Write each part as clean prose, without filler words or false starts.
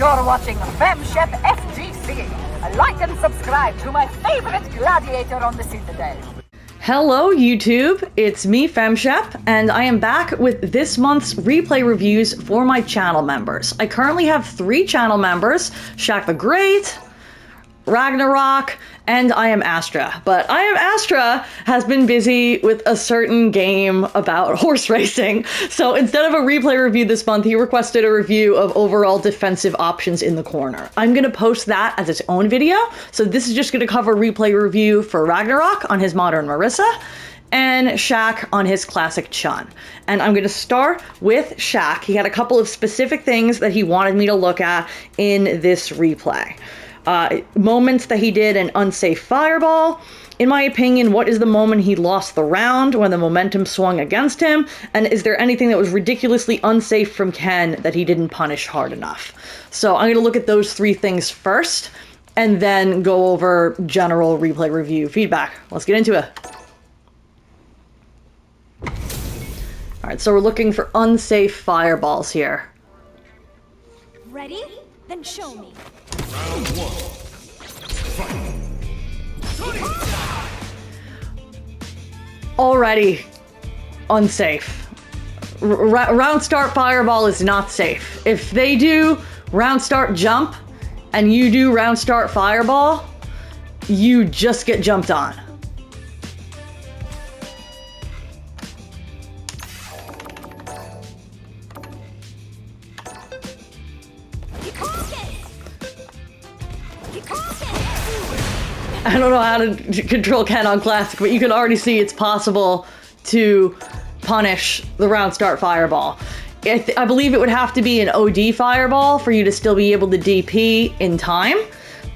You're watching FemChef FGC. Like and subscribe to my favorite gladiator on the Citadel. Hello YouTube, it's me FemChef, and I am back with this month's replay reviews for my channel members. I currently have 3 channel members, Shaq the Great, Ragnarok, and I Am Astra. But I Am Astra has been busy with a certain game about horse racing. So instead of a replay review this month, he requested a review of overall defensive options in the corner. I'm going to post that as its own video. So this is just going to cover replay review for Ragnarok on his modern Marisa and Shaq on his classic Chun. And I'm going to start with Shaq. He had a couple of specific things that he wanted me to look at in this replay. Moments that he did an unsafe fireball. In my opinion, what is the moment he lost the round when the momentum swung against him? And is there anything that was ridiculously unsafe from Ken that he didn't punish hard enough? So I'm going to look at those 3 things first and then go over general replay review feedback. Let's get into it. All right, so we're looking for unsafe fireballs here. Ready? Then show me. Round 1. Fight. Already unsafe. Round start fireball is not safe. If they do round start jump and you do round start fireball, you just get jumped on. I don't know how to control Ken on Classic, but you can already see it's possible to punish the round start fireball. I believe it would have to be an OD fireball for you to still be able to DP in time,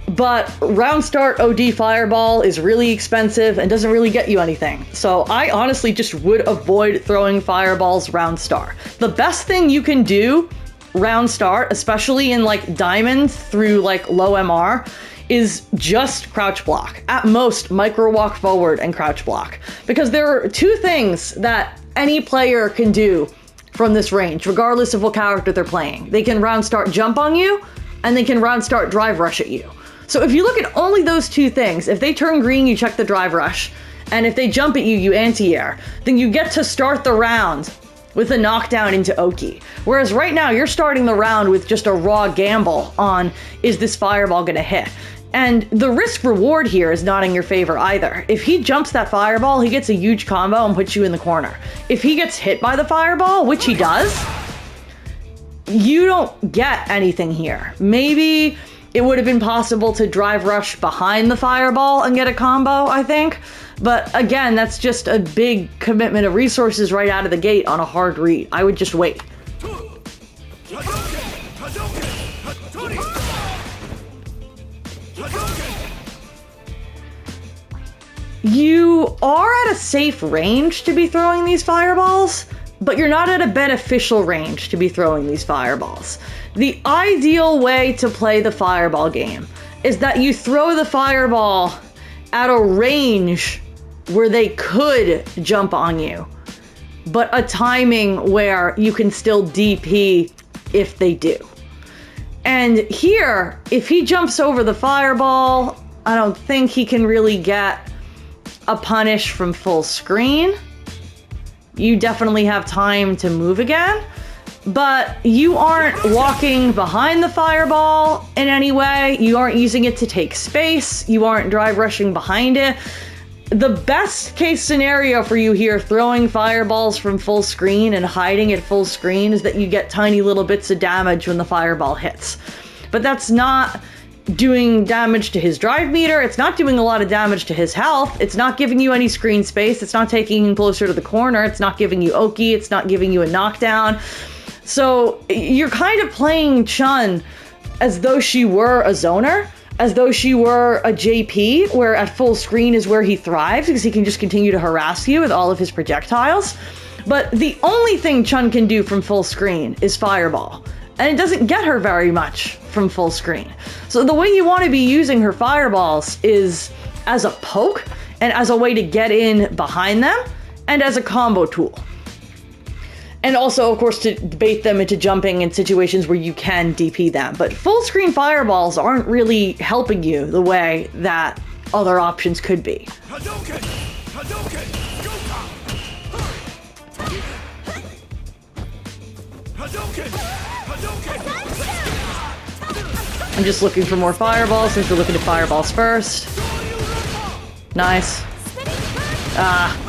but round start OD fireball is really expensive and doesn't really get you anything. So I honestly just would avoid throwing fireballs round start. The best thing you can do round start, especially in like diamond through like low MR, is just crouch block. At most, micro walk forward and crouch block. Because there are 2 things that any player can do from this range, regardless of what character they're playing. They can round start jump on you, and they can round start drive rush at you. So if you look at only those 2 things, if they turn green, you check the drive rush, and if they jump at you, you anti-air, then you get to start the round with a knockdown into Oki. Whereas right now, you're starting the round with just a raw gamble on, is this fireball gonna hit? And the risk reward here is not in your favor either. If he jumps that fireball, he gets a huge combo and puts you in the corner. If he gets hit by the fireball, which he does, you don't get anything here. Maybe it would have been possible to drive rush behind the fireball and get a combo, I think. But again, that's just a big commitment of resources right out of the gate on a hard read. I would just wait. You are at a safe range to be throwing these fireballs, but you're not at a beneficial range to be throwing these fireballs. The ideal way to play the fireball game is that you throw the fireball at a range where they could jump on you, but a timing where you can still DP if they do. And here, if he jumps over the fireball, I don't think he can really get a punish from full screen. You definitely have time to move again, but you aren't walking behind the fireball in any way. You aren't using it to take space. You aren't drive rushing behind it. The best case scenario for you here, throwing fireballs from full screen and hiding at full screen, is that you get tiny little bits of damage when the fireball hits. But that's not doing damage to his drive meter. It's not doing a lot of damage to his health. It's not giving you any screen space. It's not taking him closer to the corner. It's not giving you Oki. It's not giving you a knockdown. So you're kind of playing Chun as though she were a zoner, as though she were a JP, where at full screen is where he thrives because he can just continue to harass you with all of his projectiles. But the only thing Chun can do from full screen is fireball. And it doesn't get her very much from full screen. So the way you want to be using her fireballs is as a poke and as a way to get in behind them and as a combo tool. And also, of course, to bait them into jumping in situations where you can DP them. But full screen fireballs aren't really helping you the way that other options could be. Hadouken! Hadouken! Hadouken! Hadouken! I'm just looking for more fireballs since we're looking at fireballs first. Nice. Ah.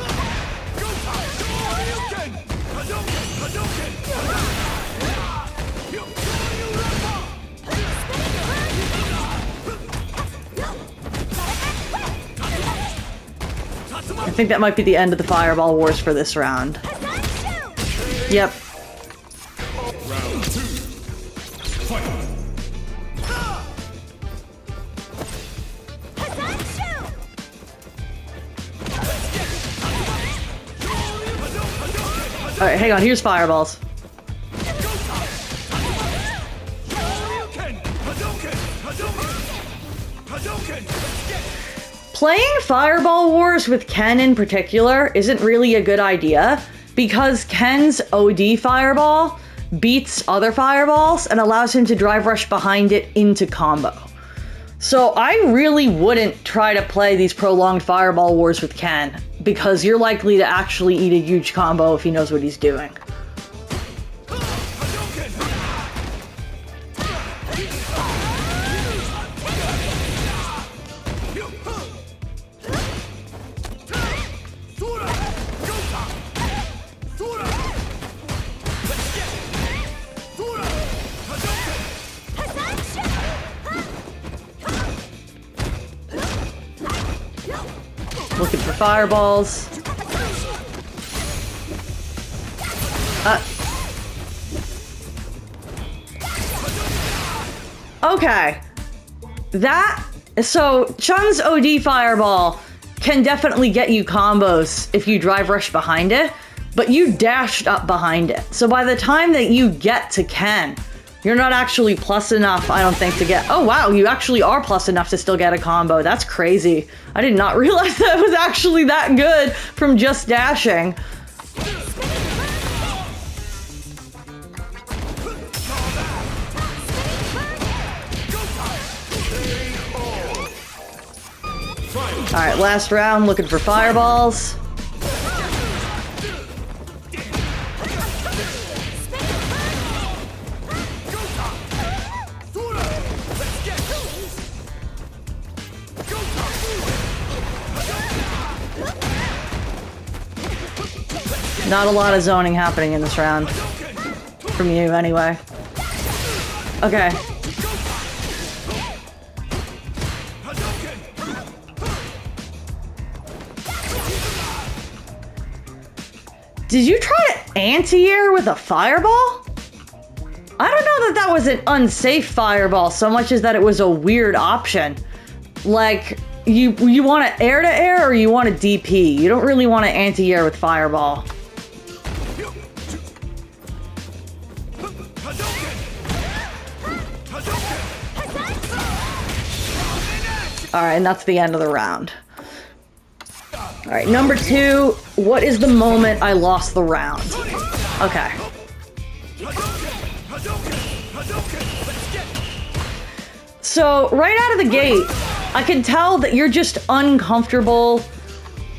I think that might be the end of the fireball wars for this round. Yep. Round 2. Fight! Alright, hang on, here's fireballs. Playing Fireball Wars with Ken in particular isn't really a good idea because Ken's OD Fireball beats other fireballs and allows him to drive rush behind it into combo. So I really wouldn't try to play these prolonged Fireball Wars with Ken because you're likely to actually eat a huge combo if he knows what he's doing. Looking for fireballs. Okay. So Chun's OD Fireball can definitely get you combos if you drive rush behind it, but you dashed up behind it. So by the time that you get to Ken, you're not actually plus enough, I don't think, to get... Oh, wow, you actually are plus enough to still get a combo. That's crazy. I did not realize that was actually that good from just dashing. Alright, last round, looking for fireballs. Not a lot of zoning happening in this round. From you, anyway. Okay. Did you try to anti-air with a fireball? I don't know that that was an unsafe fireball so much as that it was a weird option. Like, you want to air or you want to DP. You don't really want to anti-air with fireball. Alright, and that's the end of the round. Alright, number 2, what is the moment I lost the round? Okay. So, right out of the gate, I can tell that you're just uncomfortable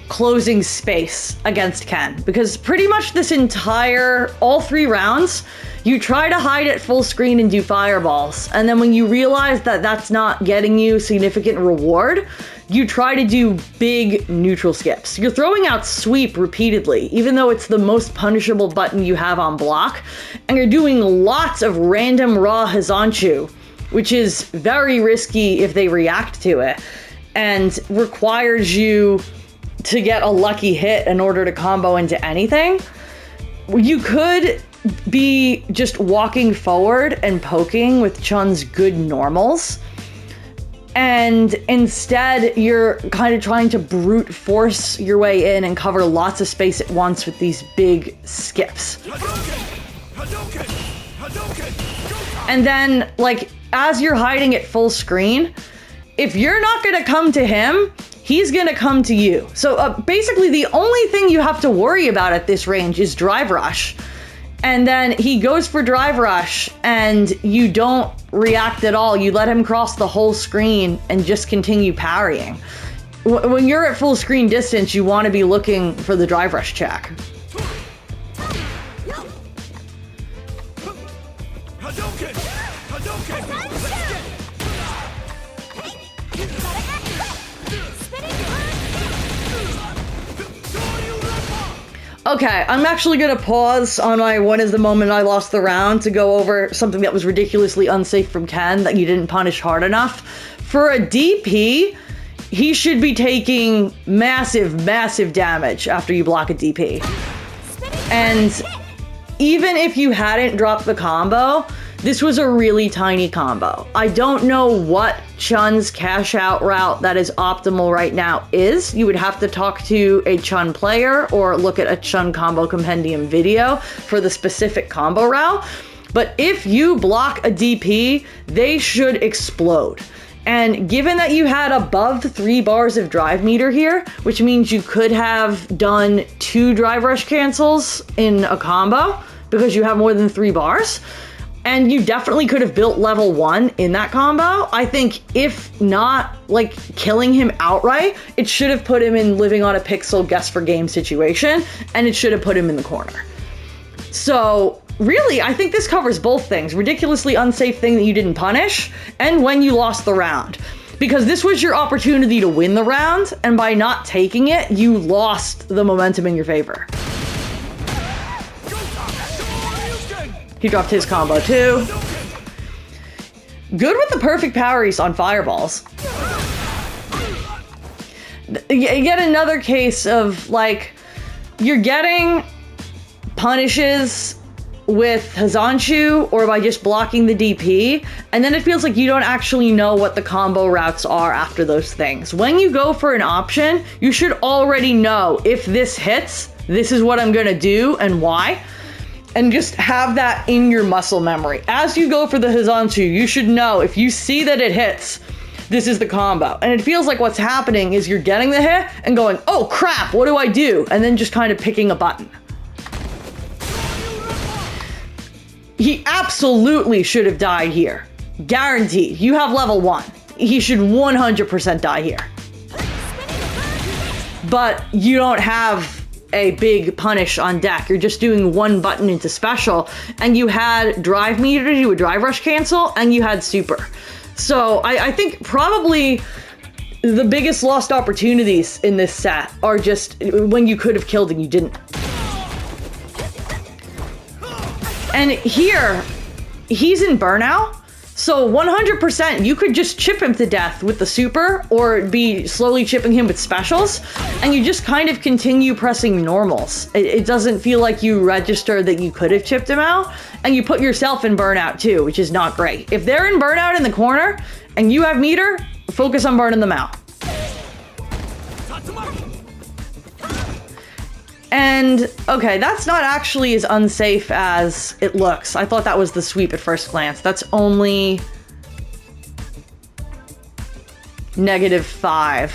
closing space against Ken. Because pretty much this entire, all 3 rounds, you try to hide at full screen and do fireballs. And then when you realize that that's not getting you significant reward, you try to do big neutral skips. You're throwing out sweep repeatedly, even though it's the most punishable button you have on block. And you're doing lots of random raw Hazanchu, which is very risky if they react to it, and requires you to get a lucky hit in order to combo into anything. You could be just walking forward and poking with Chun's good normals, and instead you're kind of trying to brute force your way in and cover lots of space at once with these big skips. And then, like, as you're hiding at full screen, if you're not gonna come to him, he's gonna come to you. So basically the only thing you have to worry about at this range is drive rush. And then he goes for drive rush and you don't react at all. You let him cross the whole screen and just continue parrying. When you're at full screen distance, you want to be looking for the drive rush check. Hadouken! Hadouken! Okay, I'm actually gonna pause on my when is the moment I lost the round to go over something that was ridiculously unsafe from Ken that you didn't punish hard enough. For a DP, he should be taking massive, massive damage after you block a DP. And even if you hadn't dropped the combo, this was a really tiny combo. I don't know what Chun's cash out route that is optimal right now is. You would have to talk to a Chun player or look at a Chun combo compendium video for the specific combo route. But if you block a DP, they should explode. And given that you had above 3 bars of drive meter here, which means you could have done 2 drive rush cancels in a combo because you have more than 3 bars, and you definitely could have built level 1 in that combo. I think if not like killing him outright, it should have put him in living on a pixel guess for game situation, and it should have put him in the corner. So really, I think this covers both things. Ridiculously unsafe thing that you didn't punish, and when you lost the round. Because this was your opportunity to win the round, and by not taking it, you lost the momentum in your favor. He dropped his combo too. Good with the perfect parries on fireballs. Yet another case of like, you're getting punishes with Hazanshu or by just blocking the DP, and then it feels like you don't actually know what the combo routes are after those things. When you go for an option, you should already know if this hits, this is what I'm gonna do and why. And just have that in your muscle memory. As you go for the Hazanshu, you should know if you see that it hits, this is the combo. And it feels like what's happening is you're getting the hit and going, oh crap, what do I do? And then just kind of picking a button. He absolutely should have died here. Guaranteed. You have level 1. He should 100% die here. But you don't have a big punish on deck. You're just doing 1 button into special, and you had drive meter to do a drive rush cancel, and you had super. So I think probably the biggest lost opportunities in this set are just when you could have killed and you didn't. And here, he's in burnout, so 100% you could just chip him to death with the super or be slowly chipping him with specials, and you just kind of continue pressing normals. It doesn't feel like you register that you could have chipped him out, and you put yourself in burnout too, which is not great. If they're in burnout in the corner and you have meter, focus on burning them out. And, okay, that's not actually as unsafe as it looks. I thought that was the sweep at first glance. That's only -5.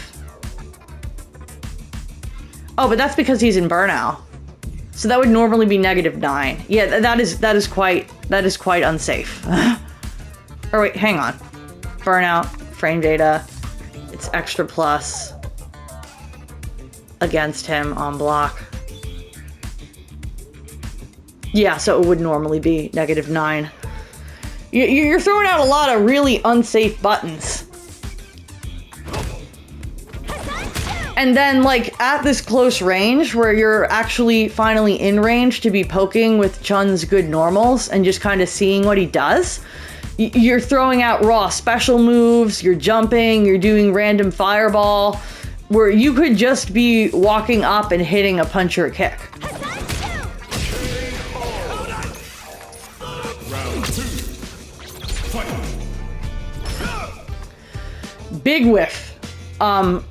Oh, but that's because he's in burnout. So that would normally be -9. Yeah, that is quite unsafe. Or wait, hang on. Burnout, frame data, it's extra plus against him on block. Yeah, so it would normally be -9. You're throwing out a lot of really unsafe buttons. And then, like, at this close range, where you're actually finally in range to be poking with Chun's good normals and just kind of seeing what he does, you're throwing out raw special moves, you're jumping, you're doing random fireball, where you could just be walking up and hitting a punch or a kick. Big whiff.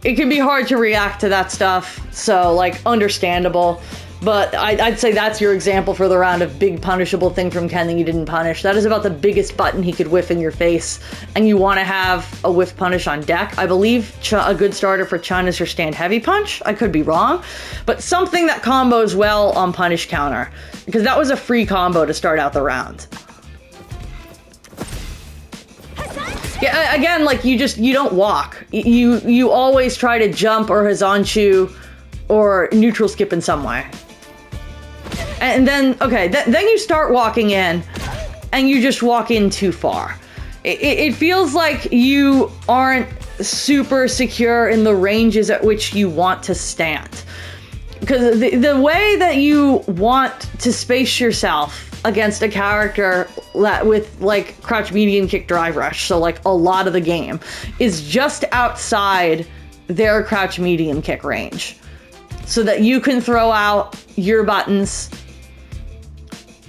It can be hard to react to that stuff, so, like, understandable. But I'd say that's your example for the round of big punishable thing from Ken that you didn't punish. That is about the biggest button he could whiff in your face, and you want to have a whiff punish on deck. I believe a good starter for Chun is her stand heavy punch. I could be wrong, but something that combos well on punish counter, because that was a free combo to start out the round. Yeah, again, like you don't walk. You always try to jump or Hazanchu or neutral skip in some way. And then, okay, then you start walking in, and you just walk in too far. It feels like you aren't super secure in the ranges at which you want to stand. Because the way that you want to space yourself against a character with, like, crouch medium kick drive rush, so, like, a lot of the game, is just outside their crouch medium kick range. So that you can throw out your buttons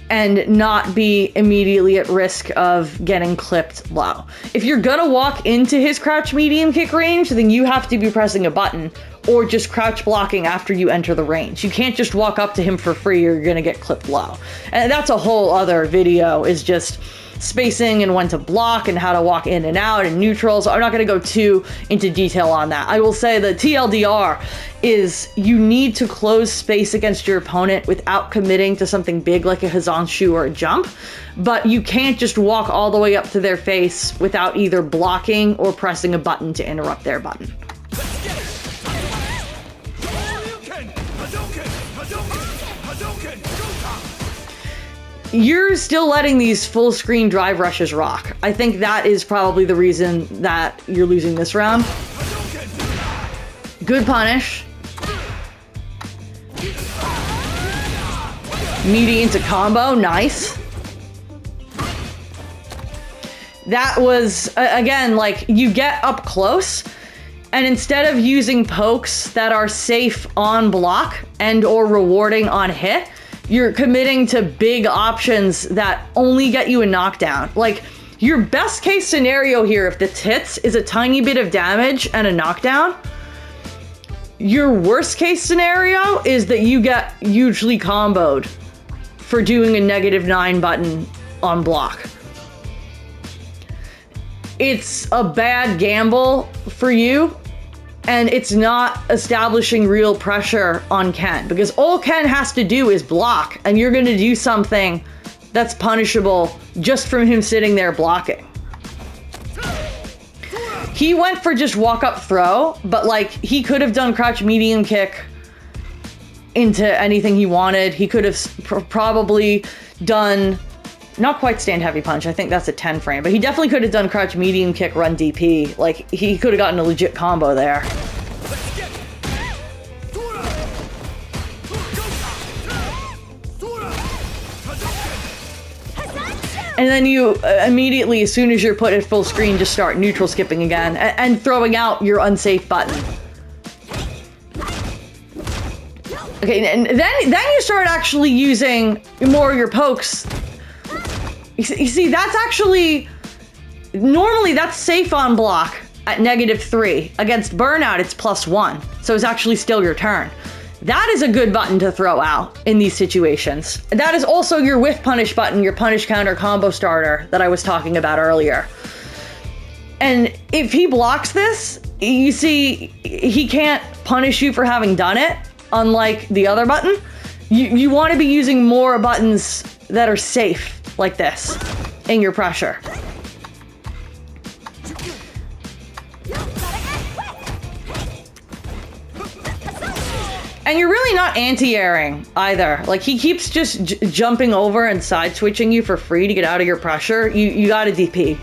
and not be immediately at risk of getting clipped low. If you're gonna walk into his crouch medium kick range, then you have to be pressing a button or just crouch blocking after you enter the range. You can't just walk up to him for free or you're gonna get clipped low. And that's a whole other video, is just spacing and when to block and how to walk in and out and neutrals. I'm not going to go too into detail on that. I will say the TLDR is you need to close space against your opponent without committing to something big like a Hazanchu or a jump, but you can't just walk all the way up to their face without either blocking or pressing a button to interrupt their button. You're still letting these full screen drive rushes rock. I think that is probably the reason that you're losing this round. Good punish. Meaty into combo, nice. That was, again, like, you get up close, and instead of using pokes that are safe on block and or rewarding on hit, you're committing to big options that only get you a knockdown. Like, your best case scenario here, if this hits, is a tiny bit of damage and a knockdown. Your worst case scenario is that you get hugely comboed for doing a -9 button on block. It's a bad gamble for you, and it's not establishing real pressure on Ken, because all Ken has to do is block, and you're going to do something that's punishable just from him sitting there blocking. He went for just walk up throw, but, like, he could have done crouch medium kick into anything he wanted. He could have probably done, not quite stand heavy punch, I think that's a 10 frame, but he definitely could have done crouch medium kick run DP. Like, he could have gotten a legit combo there. And then you immediately, as soon as you're put at full screen, just start neutral skipping again and throwing out your unsafe button. Okay, and then you start actually using more of your pokes. You see, that's actually, normally that's safe on block at -3. Against burnout, it's +1. So it's actually still your turn. That is a good button to throw out in these situations. That is also your whiff punish button, your punish counter combo starter that I was talking about earlier. And if he blocks this, you see, he can't punish you for having done it, unlike the other button. You want to be using more buttons that are safe, like this, in your pressure. And you're really not anti-airing either. Like, he keeps just jumping over and side switching you for free to get out of your pressure. You got a DP.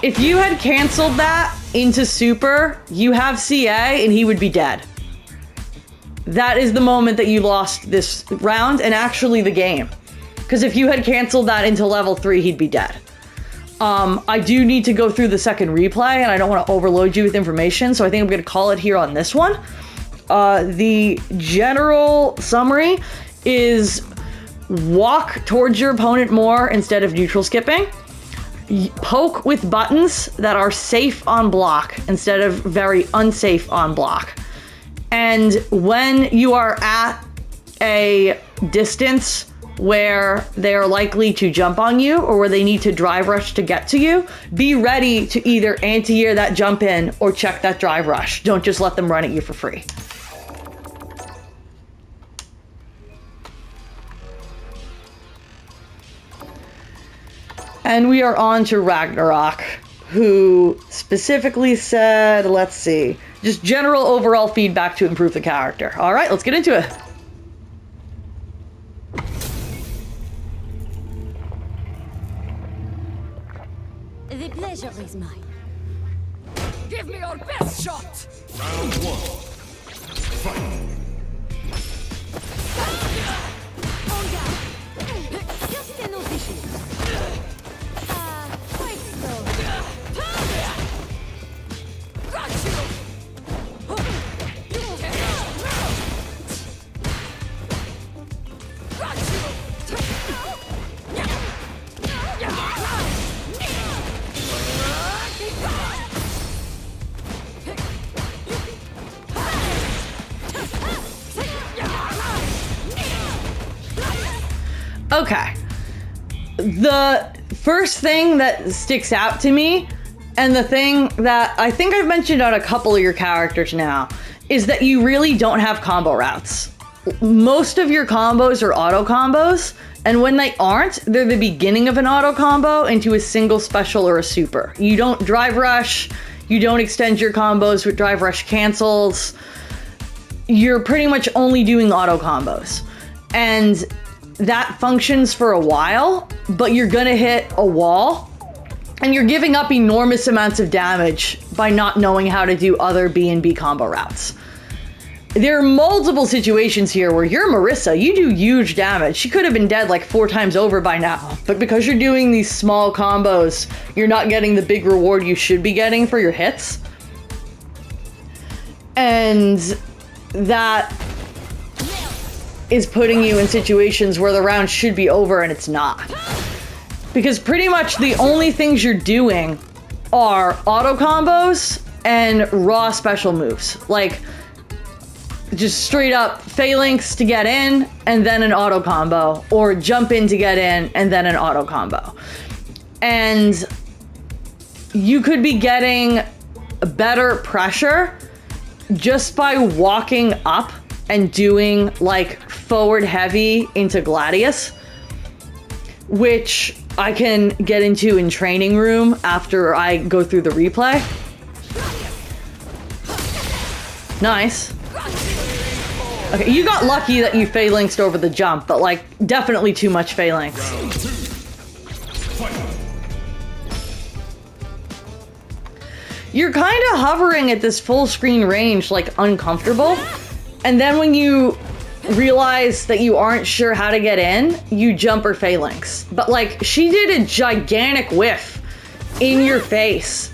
If you had canceled that into super, you have CA and he would be dead. That is the moment that you lost this round and actually the game. Because if you had canceled that into level 3, he'd be dead. I do need to go through the second replay, and I don't want to overload you with information, so I think I'm going to call it here on this one. The general summary is walk towards your opponent more instead of neutral skipping. Poke with buttons that are safe on block instead of very unsafe on block. And when you are at a distance where they are likely to jump on you or where they need to drive rush to get to you, be ready to either anti-air that jump in or check that drive rush. Don't just let them run at you for free. And we are on to Ragnarok, who specifically said, let's see, just general overall feedback to improve the character. All right, let's get into it. The pleasure is mine. Give me your best shot! Round one. Fight. Just stay no vision. Quite slow. Got you! Got Okay. The first thing that sticks out to me, and the thing that I think I've mentioned on a couple of your characters now, is that you really don't have combo routes. Most of your combos are auto combos, and when they aren't, they're the beginning of an auto combo into a single special or a super. You don't drive rush, you don't extend your combos with drive rush cancels. You're pretty much only doing auto combos. And that functions for a while, but you're gonna hit a wall and you're giving up enormous amounts of damage by not knowing how to do other B&B combo routes. There are multiple situations here where you're Marisa, you do huge damage. She could have been dead like 4 times over by now, but because you're doing these small combos, you're not getting the big reward you should be getting for your hits. And that is putting you in situations where the round should be over and it's not. Because pretty much the only things you're doing are auto combos and raw special moves. Like, just straight up phalanx to get in and then an auto combo, or jump in to get in and then an auto combo. And you could be getting better pressure just by walking up and doing like forward heavy into Gladius, which I can get into in training room after I go through the replay. Nice. Okay, you got lucky that you phalanxed over the jump, but like definitely too much phalanx. Round two. Fight. You're kind of hovering at this full screen range, like uncomfortable. And then when you realize that you aren't sure how to get in, you jump or phalanx. But like, she did a gigantic whiff in your face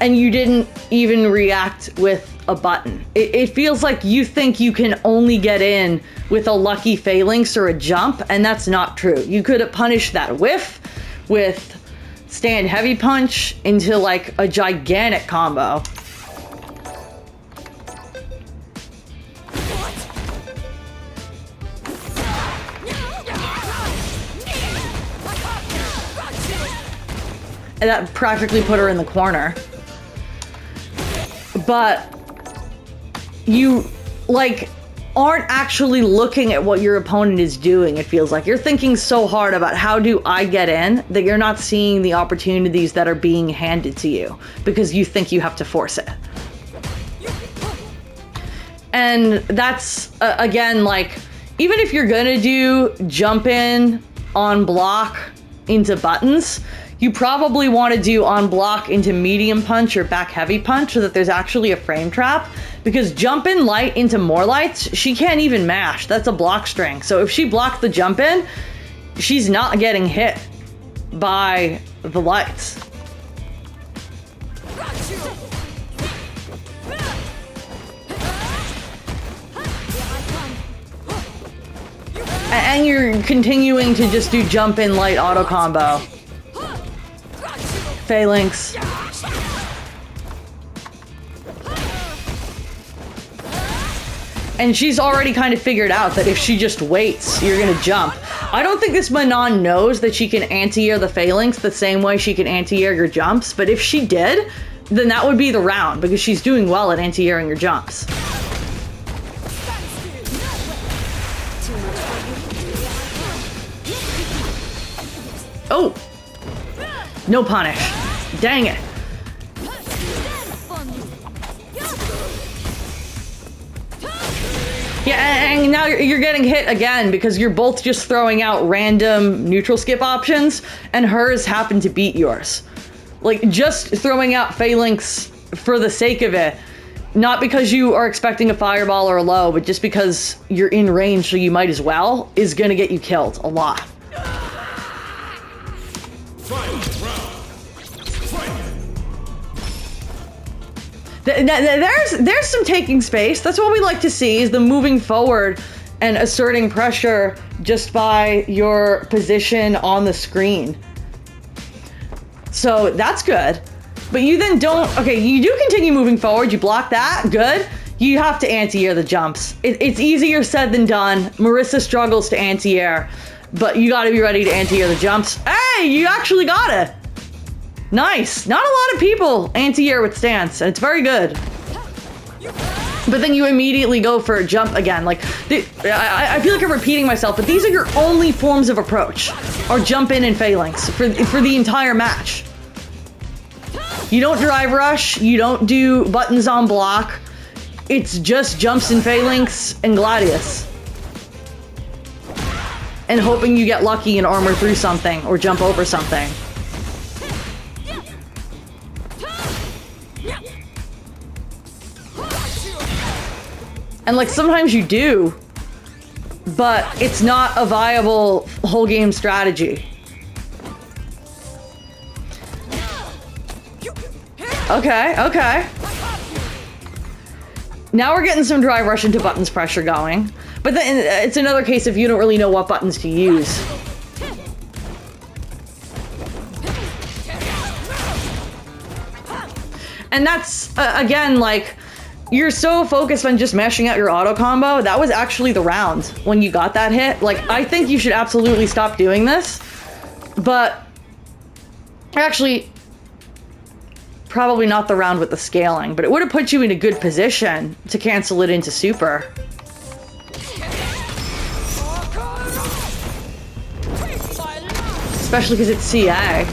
and you didn't even react with a button. It feels like you think you can only get in with a lucky phalanx or a jump, and that's not true. You could have punished that whiff with stand heavy punch into like a gigantic combo. And that practically put her in the corner. But you like aren't actually looking at what your opponent is doing. It feels like you're thinking so hard about how do I get in that you're not seeing the opportunities that are being handed to you because you think you have to force it. And that's again, like, even if you're gonna do jump in on block into buttons, you probably want to do on block into medium punch or back heavy punch so that there's actually a frame trap, because jump in light into more lights, she can't even mash. That's a block string. So if she blocked the jump in, she's not getting hit by the lights. And you're continuing to just do jump in light auto combo. Phalanx. And she's already kind of figured out that if she just waits, you're gonna jump. I don't think this Manon knows that she can anti-air the Phalanx the same way she can anti-air your jumps, but if she did, then that would be the round, because she's doing well at anti-airing your jumps. Oh! No punish. Dang it. Yeah, and now you're getting hit again because you're both just throwing out random neutral skip options, and hers happen to beat yours. Like, just throwing out Phalanx for the sake of it, not because you are expecting a fireball or a low, but just because you're in range, so you might as well, is gonna get you killed a lot. There's some taking space. That's what we like to see, is the moving forward and asserting pressure just by your position on the screen. So that's good. But you then don't, okay, you do continue moving forward, you block that, good. You have to anti-air the jumps. It's easier said than done. Marisa struggles to anti-air, but you gotta be ready to anti-air the jumps. Hey, you actually got it. Nice. Not a lot of people anti-air with stance, and it's very good. But then you immediately go for a jump again. Like, I feel like I'm repeating myself, but these are your only forms of approach, or jump in and Phalanx for the entire match. You don't drive rush, you don't do buttons on block. It's just jumps and Phalanx and Gladius. And hoping you get lucky and armor through something, or jump over something. And like, sometimes you do, but it's not a viable whole game strategy. Okay, okay. Now we're getting some drive rush into buttons pressure going. But then it's another case if you don't really know what buttons to use. And that's, again, like, you're so focused on just mashing out your auto combo. That was actually the round when you got that hit. Like, I think you should absolutely stop doing this. But actually, probably not the round with the scaling, but it would have put you in a good position to cancel it into super. Especially because it's CA.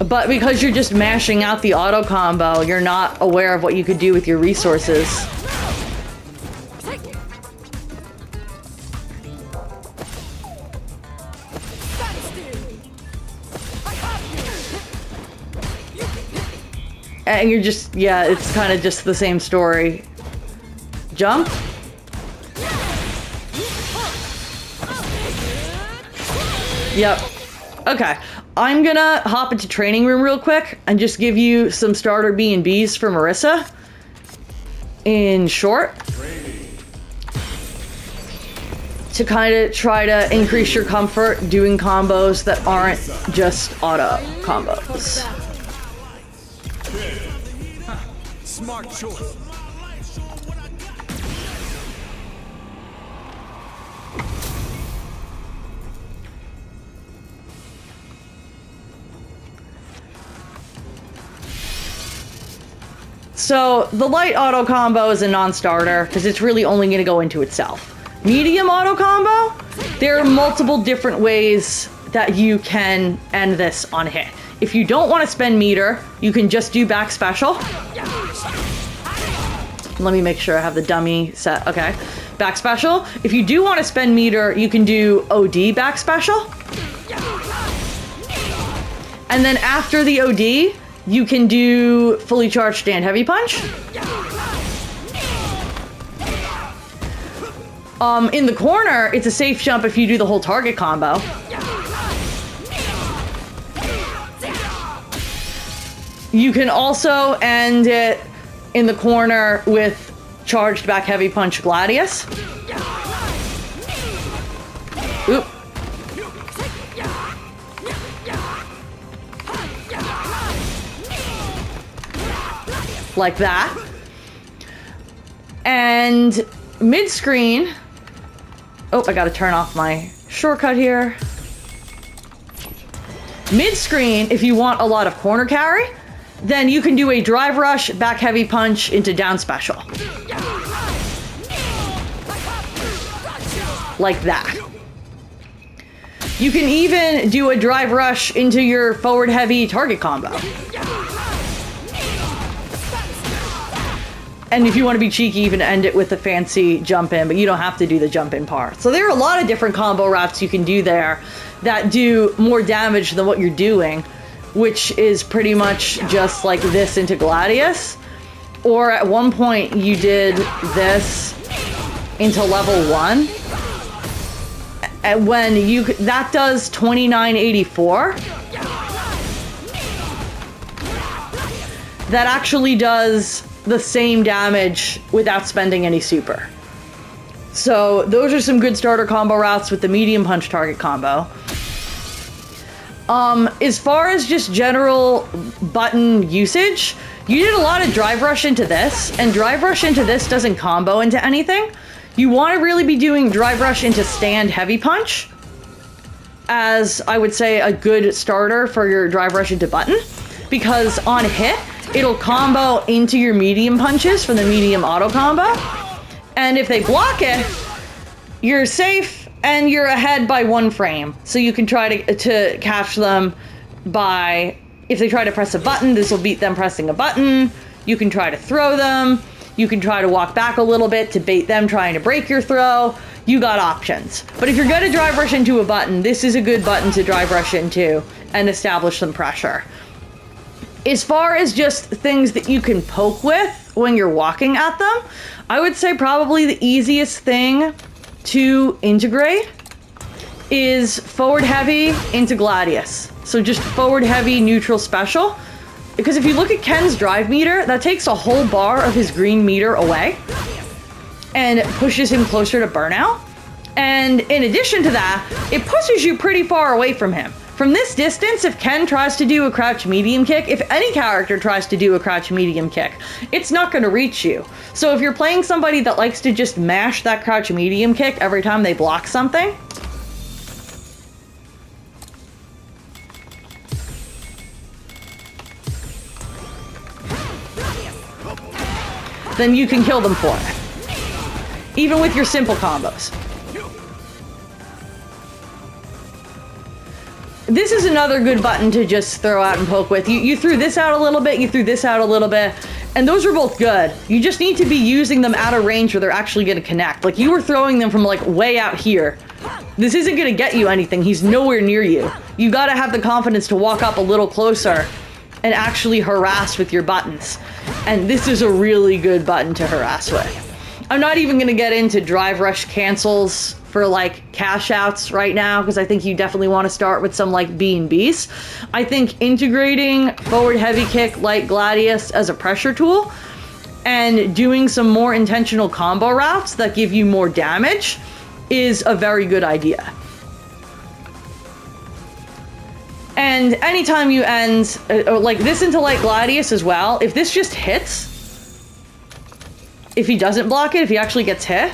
But because you're just mashing out the auto combo, you're not aware of what you could do with your resources. And you're just, yeah, it's kind of just the same story. Jump? Yep. Okay. I'm gonna hop into training room real quick and just give you some starter B&Bs for Marisa. In short. To kind of try to increase your comfort doing combos that aren't just auto combos. Smart choice. So the light auto combo is a non-starter because it's really only going to go into itself. Medium auto combo, there are multiple different ways that you can end this on hit. If you don't want to spend meter, you can just do back special. Let me make sure I have the dummy set. Okay, back special. If you do want to spend meter, you can do OD back special. And then after the OD, you can do fully charged stand heavy punch. In the corner, it's a safe jump if you do the whole target combo. You can also end it in the corner with charged back heavy punch Gladius. Oop. like that. And mid-screen... Oh, I gotta turn off my shortcut here. Mid-screen, if you want a lot of corner carry, then you can do a drive rush, back heavy punch into down special. Like that. You can even do a drive rush into your forward heavy target combo. And if you want to be cheeky, even end it with a fancy jump in, but you don't have to do the jump in part. So there are a lot of different combo routes you can do there that do more damage than what you're doing, which is pretty much just like this into Gladius. Or at one point you did this into level 1. And when you, that does 2984. That actually does the same damage without spending any super. So those are some good starter combo routes with the medium punch target combo. As far as just general button usage, you did a lot of drive rush into this, and drive rush into this doesn't combo into anything. You want to really be doing drive rush into stand heavy punch as, I would say, a good starter for your drive rush into button, because on hit, it'll combo into your medium punches from the medium auto combo. And if they block it, you're safe and you're ahead by 1 frame. So you can try to catch them by, if they try to press a button, this will beat them pressing a button. You can try to throw them. You can try to walk back a little bit to bait them trying to break your throw. You got options. But if you're going to drive rush into a button, this is a good button to drive rush into and establish some pressure. As far as just things that you can poke with when you're walking at them, I would say probably the easiest thing to integrate is forward heavy into Gladius. So just forward heavy neutral special. Because if you look at Ken's drive meter, that takes a whole bar of his green meter away and pushes him closer to burnout. And in addition to that, it pushes you pretty far away from him. From this distance, if Ken tries to do a crouch medium kick, if any character tries to do a crouch medium kick, it's not going to reach you. So if you're playing somebody that likes to just mash that crouch medium kick every time they block something, then you can kill them for it. Even with your simple combos. This is another good button to just throw out and poke with. You threw this out a little bit, you threw this out a little bit, and those are both good. You just need to be using them out of range where they're actually going to connect. Like, you were throwing them from, like, way out here. This isn't going to get you anything. He's nowhere near you. You got to have the confidence to walk up a little closer and actually harass with your buttons. And this is a really good button to harass with. I'm not even going to get into drive rush cancels for like cash outs right now, because I think you definitely want to start with some like B&Bs. I think integrating forward heavy kick like Gladius as a pressure tool and doing some more intentional combo routes that give you more damage is a very good idea. And anytime you end, like this into like Gladius as well, if this just hits, if he doesn't block it, if he actually gets hit,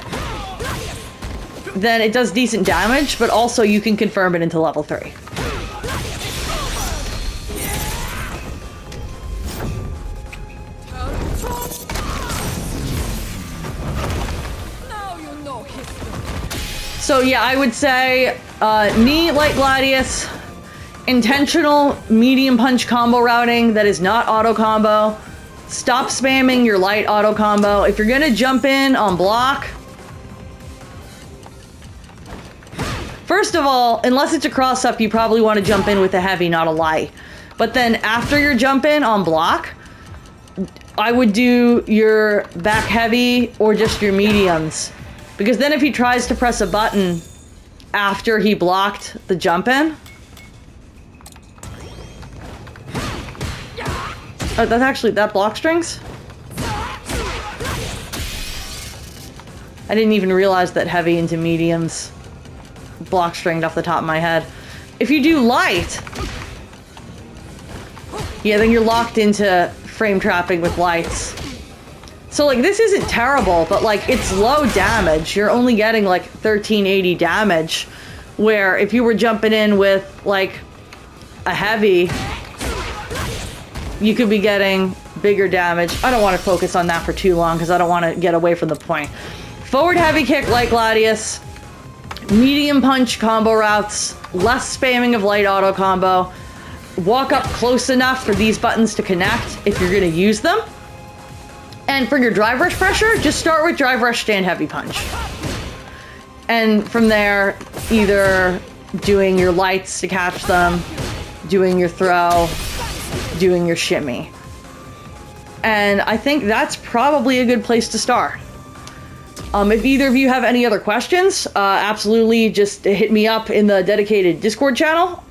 then it does decent damage, but also you can confirm it into level 3. So yeah, I would say knee like Gladius, intentional medium punch combo routing that is not auto combo. Stop spamming your light auto combo. If you're gonna jump in on block, first of all, unless it's a cross up, you probably want to jump in with a heavy, not a light. But then after your jump in on block, I would do your back heavy or just your mediums. Because then if he tries to press a button after he blocked the jump in, oh, that's actually, that block strings? I didn't even realize that heavy into mediums block stringed off the top of my head. If you do light, yeah, then you're locked into frame trapping with lights. So like this isn't terrible, but like it's low damage. You're only getting like 1380 damage, where if you were jumping in with like a heavy, you could be getting bigger damage. I don't want to focus on that for too long because I don't want to get away from the point. Forward heavy kick like Gladius, medium punch combo routes, less spamming of light auto combo, walk up close enough for these buttons to connect if you're going to use them. And for your drive rush pressure, just start with drive rush, stand heavy punch. And from there, either doing your lights to catch them, doing your throw, doing your shimmy. And I think that's probably a good place to start. If either of you have any other questions, absolutely just hit me up in the dedicated Discord channel.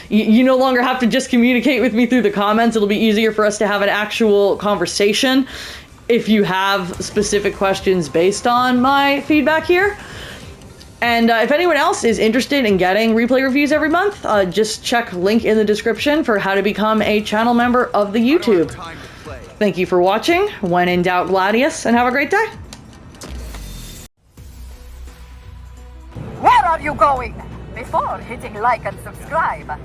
You no longer have to just communicate with me through the comments. It'll be easier for us to have an actual conversation if you have specific questions based on my feedback here. And if anyone else is interested in getting replay reviews every month, just check link in the description for how to become a channel member of the YouTube. Thank you for watching. When in doubt, Gladius, and have a great day. Where are you going? Before hitting like and subscribe,